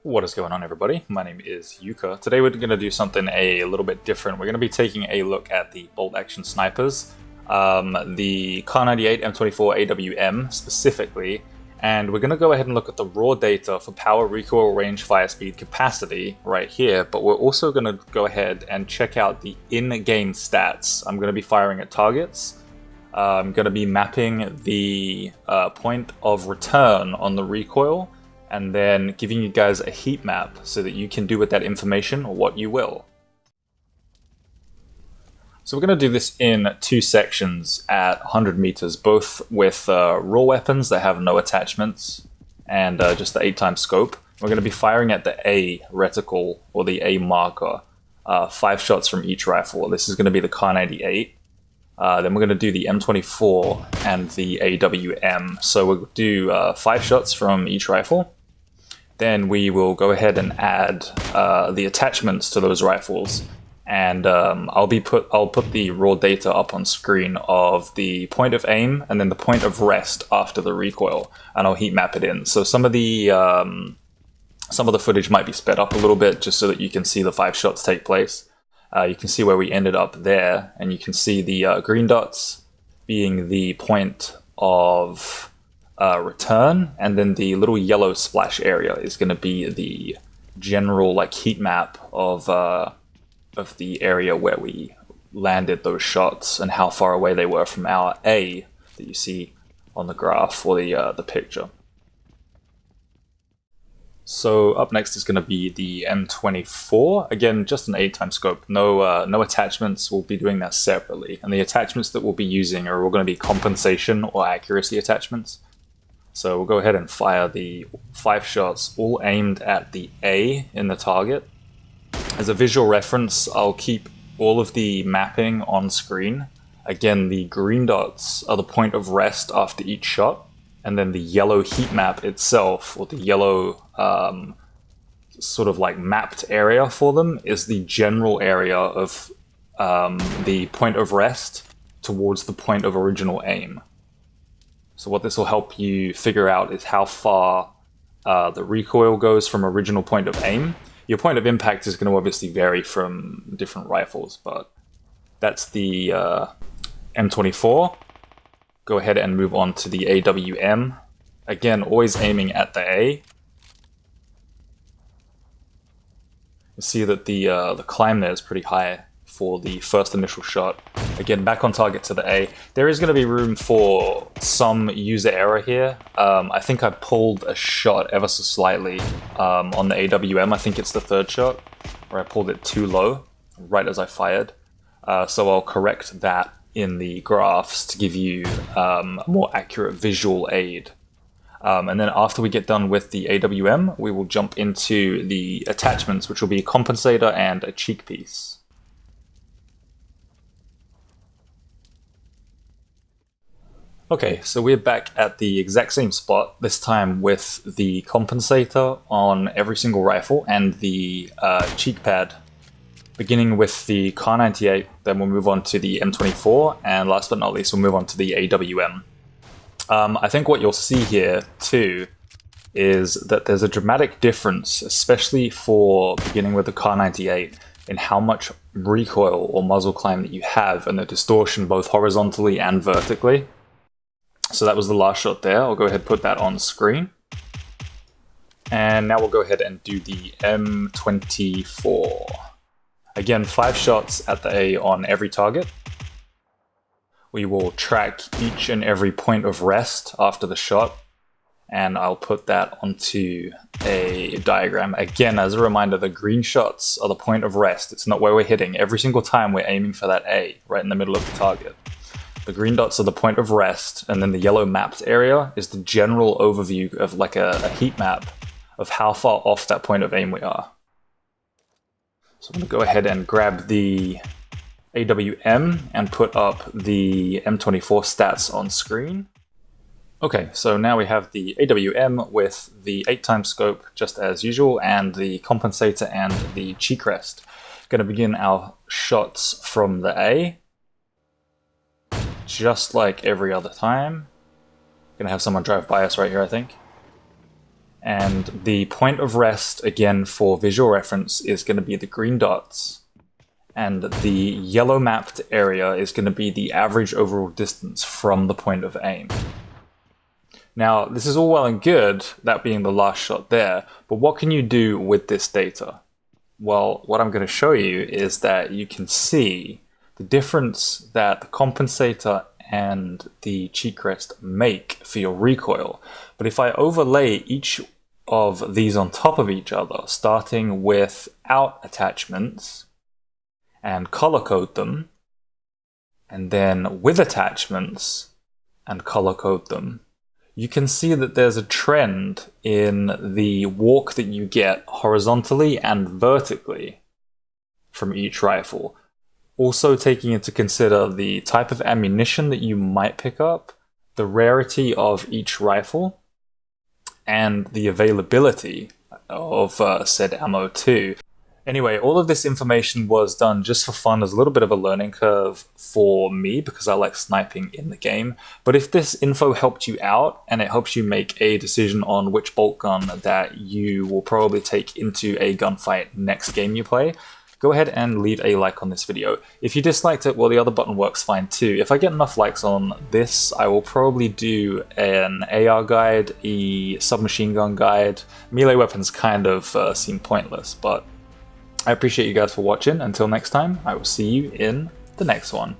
What is going on, everybody? My name is Yuka. Today we're going to do something a little bit different. We're going to be taking a look at the bolt action snipers, the Kar98 M24 AWM specifically, and we're going to go ahead and look at the raw data for power, recoil, range, fire speed, capacity right here, but we're also going to go ahead and check out the in-game stats. I'm going to be firing at targets. I'm going to be mapping the point of return on the recoil, and then giving you guys a heat map so that you can do with that information what you will. So we're going to do this in two sections at 100 meters, both with raw weapons that have no attachments and just the 8x scope. We're going to be firing at the A reticle, or the A marker, 5 shots from each rifle. This is going to be the Kar98. Then we're going to do the M24 and the AWM. So we'll do 5 shots from each rifle. Then we will go ahead and add the attachments to those rifles, and I'll put the raw data up on screen of the point of aim and then the point of rest after the recoil, and I'll heat map it in. So some of the footage might be sped up a little bit just so that you can see the 5 shots take place. You can see where we ended up there, and you can see the green dots being the point of return, and then the little yellow splash area is going to be the general heat map of the area where we landed those shots and how far away they were from our A that you see on the graph or the picture. So up next is going to be the M24. Again, just an 8x scope. No attachments. We'll be doing that separately. And the attachments that we'll be using are all going to be compensation or accuracy attachments. So we'll go ahead and fire the 5 shots, all aimed at the A in the target. As a visual reference, I'll keep all of the mapping on screen. Again, the green dots are the point of rest after each shot, and then the yellow heat map itself, or the yellow sort of mapped area for them, is the general area of the point of rest towards the point of original aim. So what this will help you figure out is how far the recoil goes from original point of aim. Your point of impact is going to obviously vary from different rifles, but that's the M24. Go ahead and move on to the AWM. Again, always aiming at the A. You see that the climb there is pretty high for the first initial shot. Again, back on target to the A. There is going to be room for some user error here. I think I pulled a shot ever so slightly on the AWM. I think it's the 3rd shot, where I pulled it too low, right as I fired. So I'll correct that in the graphs to give you a more accurate visual aid. And then after we get done with the AWM, we will jump into the attachments, which will be a compensator and a cheek piece. Okay, so we're back at the exact same spot, this time with the compensator on every single rifle and the cheek pad, beginning with the Kar98, then we'll move on to the M24, and last but not least we'll move on to the AWM. I think what you'll see here too is that there's a dramatic difference, especially for beginning with the Kar98, in how much recoil or muzzle climb that you have and the distortion both horizontally and vertically. So that was the last shot there. I'll go ahead and put that on screen. And now we'll go ahead and do the M24. Again, 5 shots at the A on every target. We will track each and every point of rest after the shot, and I'll put that onto a diagram. Again, as a reminder, the green shots are the point of rest. It's not where we're hitting. Every single time we're aiming for that A, right in the middle of the target. The green dots are the point of rest, and then the yellow mapped area is the general overview of a heat map of how far off that point of aim we are. So I'm going to go ahead and grab the AWM and put up the M24 stats on screen. Okay, so now we have the AWM with the 8x scope just as usual, and the compensator and the cheek rest. Going to begin our shots from the A, just like every other time. Gonna have someone drive by us right here, I think. And the point of rest, again for visual reference, is going to be the green dots. And the yellow mapped area is going to be the average overall distance from the point of aim. Now, this is all well and good, that being the last shot there, but what can you do with this data? Well, what I'm going to show you is that you can see the difference that the compensator and the cheek rest make for your recoil. But if I overlay each of these on top of each other, starting without attachments, and color code them, and then with attachments and color code them, you can see that there's a trend in the walk that you get horizontally and vertically from each rifle. Also taking into consider the type of ammunition that you might pick up, the rarity of each rifle, and the availability of said ammo too. Anyway, all of this information was done just for fun as a little bit of a learning curve for me because I like sniping in the game. But if this info helped you out and it helps you make a decision on which bolt gun that you will probably take into a gunfight next game you play, go ahead and leave a like on this video. If you disliked it, well, the other button works fine too. If I get enough likes on this, I will probably do an AR guide, a submachine gun guide. Melee weapons kind of seem pointless, but I appreciate you guys for watching. Until next time, I will see you in the next one.